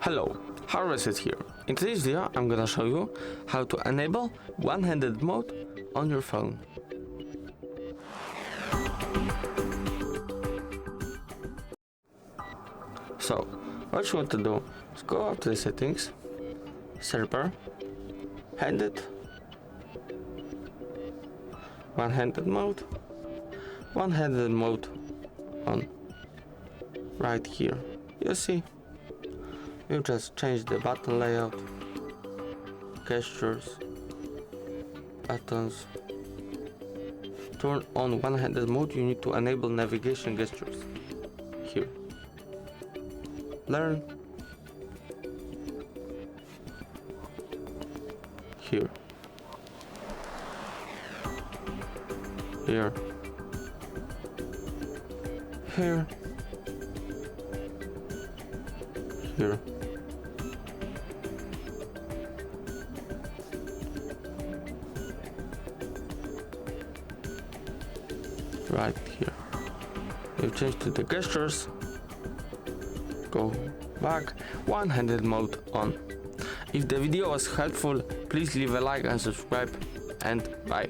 Hello, Harvest here. In today's video I'm gonna show you how to enable one-handed mode on your phone. So, what you want to do is go up to the settings, server, handed, one-handed mode on, right here. You see? You just change the button layout, gestures, buttons. Turn on one-handed mode, you need to enable navigation gestures. Here. Learn. Here. Here. Here. Here. Right here. You change to the gestures. Go back. One-handed mode on. If the video was helpful, please leave a like and subscribe, and bye.